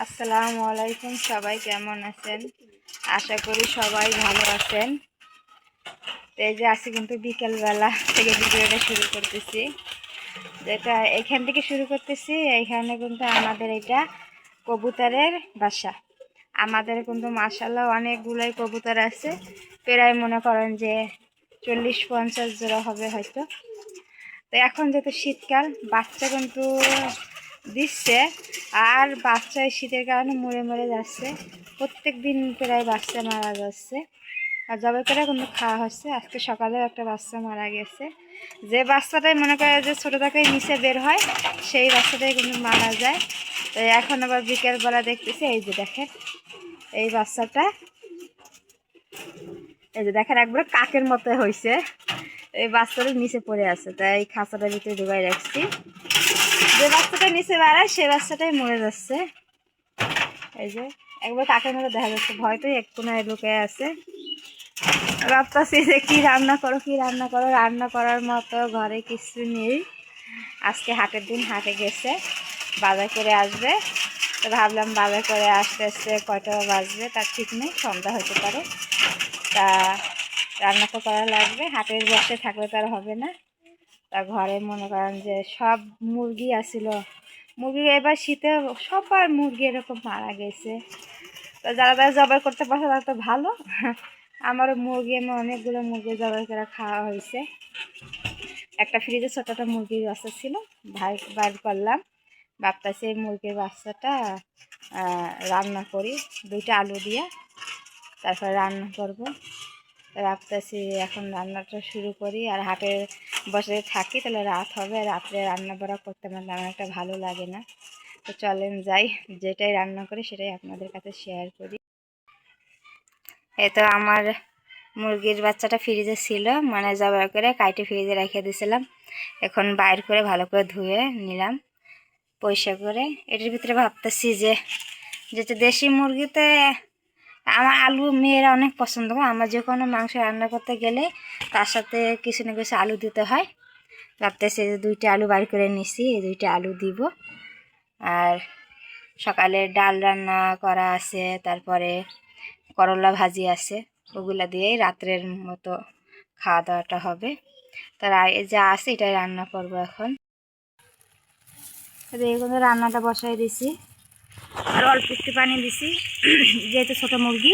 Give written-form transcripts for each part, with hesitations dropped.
আসসালামু আলাইকুম। সবাই কেমন আছেন? আশা করি সবাই ভালো আছেন। তো এই যে আজকে কিন্তু বিকেলবেলা থেকে ভিডিওটা শুরু করতেছি, যেটা এখান থেকে শুরু করতেছি। এইখানে কিন্তু আমাদের এটা কবুতরের বাসা। আমাদের কিন্তু মাশাআল্লাহ অনেকগুলোই কবুতর আছে, প্রায় মনে করেন যে 40-50 জোড়া হবে হয়তো। তো এখন যেহেতু শীতকাল, বাচ্চা কিন্তু দিচ্ছে, আর বাচ্চা শীতের কারণে মরে মরে যাচ্ছে। প্রত্যেক দিন প্রায় বাচ্চা মারা যাচ্ছে, আর জবাই করে কিন্তু খাওয়া হচ্ছে। আজকে সকালেও একটা বাচ্চা মারা গেছে। যে বাচ্চাটাই মনে করে যে ছোটো থেকে নিচে বের হয়, সেই বাচ্চাটাই কিন্তু মারা যায়। তো এখন আবার বিকেলবেলা দেখতেছি, এই যে দেখেন এই বাচ্চাটা, এই যে দেখেন একবার কাকের মতো হয়েছে। এই বাচ্চাটা নিচে পড়ে আছে, তাই এই খাঁচাটার ভিতরে ডুবাই রাখছি। যে বাচ্চাটা নিচে বেড়ায় সেই বাচ্চাটাই মরে যাচ্ছে। এই যে একবার কাকের মতো দেখা যাচ্ছে, ভয়তো এক কোনায় লুকিয়ে আছে। ভাবতেছি যে কি রান্না করো, কি রান্না করো। রান্না করার মতো ঘরে কিছু নেই। আজকে হাটের দিন, হাটে গেছে, বাজার করে আসবে। তো ভাবলাম বাজার করে আসতে আসতে কয়টা বাজবে তার ঠিক নেই, সন্ধ্যা হতে পারে। তা রান্না তো করা লাগবে, হাটের বসে থাকলে তো আর হবে না। তা ঘরে মনে করেন যে সব মুরগি আসিল, মুরগি এবার শীতে সবার মুরগি এরকম মারা গেছে। তো যারা যারা জবাই করতে পারছে তারা তো ভালো। আমারও মুরগি, আমি অনেকগুলো মুরগি জবাই করে খাওয়া হয়েছে। একটা ফ্রিজে ছোট একটা মুরগির বাচ্চা ছিল, বাইর করলাম। ভাবতেছি এই মুরগির বাচ্চাটা রান্না করি, 2টা আলু দিয়ে, তারপর রান্না করব। ভাবতেছি এখন রান্নাটা শুরু করি। আর হাটে বসে থাকি তাহলে রাত হবে, রাত্রে রান্না বাড়া করতে আমার তেমন একটা ভালো লাগে না। তো চলেন যাই, যেটাই রান্না করি সেটাই আপনাদের কাছে শেয়ার করি। এই তো আমার মুরগির বাচ্চাটা ফ্রিজে ছিল, মানে জবাই করে কাইটে ফ্রিজে রেখে দিয়েছিলাম। এখন বাইর করে ভালো করে ধুয়ে নিলাম পরিষ্কার করে। এটার ভিতরে ভাবতেছি যে যেটা দেশি মুরগিতে আমার আলু মেয়েরা অনেক পছন্দ করে। আমার যে কোনো মাংস রান্না করতে গেলে তার সাথে কিছু না কিছু আলু দিতে হয়। ভাবতেছি যে 2টা আলু বাইর করে নিছি, এই 2টা আলু দিব। আর সকালে ডাল রান্না করা আছে, তারপরে করলা ভাজি আছে, ওগুলা দিয়েই রাত্রের মতো খাওয়া দাওয়াটা হবে। তার যা আছে এটাই রান্না করব এখন। এগুলো রান্নাটা বসাই দিছি, আর অল্প একটু পানি দিছি, যেহেতু ছোটো মুরগি।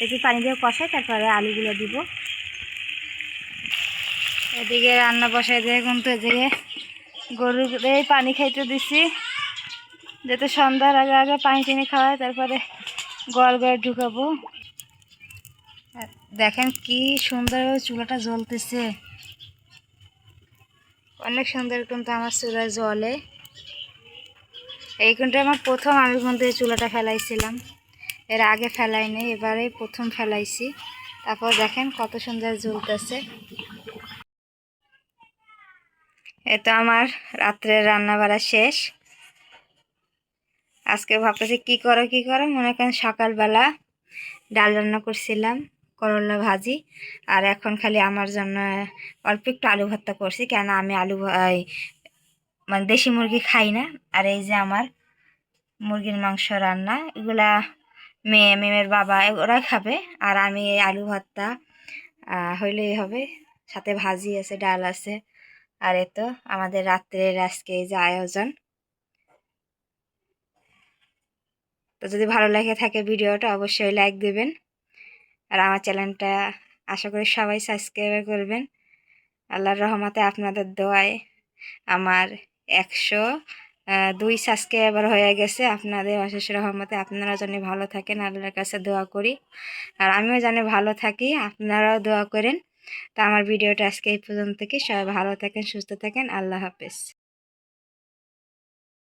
একটু পানি দিয়ে কষাই, তারপরে আলুগুলো দিব। এদিকে রান্না বসাই দিয়ে কিন্তু এদিকে গরুর পানি খাইতে দিছি, যাতে সন্ধ্যার আগে আগে পানি টানি খাওয়ায়, তারপরে গোয়াল ঘরে ঢুকাবো। দেখেন কি সুন্দর চুলাটা জ্বলতেছে, অনেক সুন্দর কিন্তু আমার চুলা জ্বলে। এই কিন্তু আমার প্রথম, আমি কিন্তু এই চুলাটা ফেলাইছিলাম, এর আগে ফেলাই নেই, এবারে প্রথম ফেলাইছি। তারপর দেখেন কত সুন্দর জ্বলতেছে। এ তো আমার রাত্রের রান্না বাড়া শেষ। আজকে ভাবতেছি কি করো মনে করেন সকালবেলা ডাল রান্না করছিলাম, করলা ভাজি, আর এখন খালি আমার জন্য অল্প একটু আলু ভর্তা করছি, কেন আমি আলু মানে দেশি মুরগি খাই না। আর এই যে আমার মুরগির মাংস রান্না, এগুলা মেয়ের বাবা ওরাই খাবে, আর আমি এই আলু ভর্তা হইলেই হবে। সাথে ভাজি আছে, ডাল আছে। আর এ তো আমাদের রাত্রের আজকে এই যে আয়োজন। তো যদি ভালো লাগে থাকে ভিডিওটা অবশ্যই লাইক দিবেন, আর আমার চ্যানেলটা আশা করি সবাই সাবস্ক্রাইব করবেন। আল্লাহর রহমতে আপনাদের দোয়ায় আমার 102 সাবস্ক্রাইবার হয়ে গেছে। আপনাদের অশেষ রহমতে আপনারা জানি ভালো থাকেন, আল্লাহর কাছে দোয়া করি। আর আমিও জানি ভালো থাকি, আপনারাও দোয়া করেন। তো আমার ভিডিওটা আজকে এই পর্যন্ত থেকে, সবাই ভালো থাকেন, সুস্থ থাকেন, আল্লাহ হাফেজ।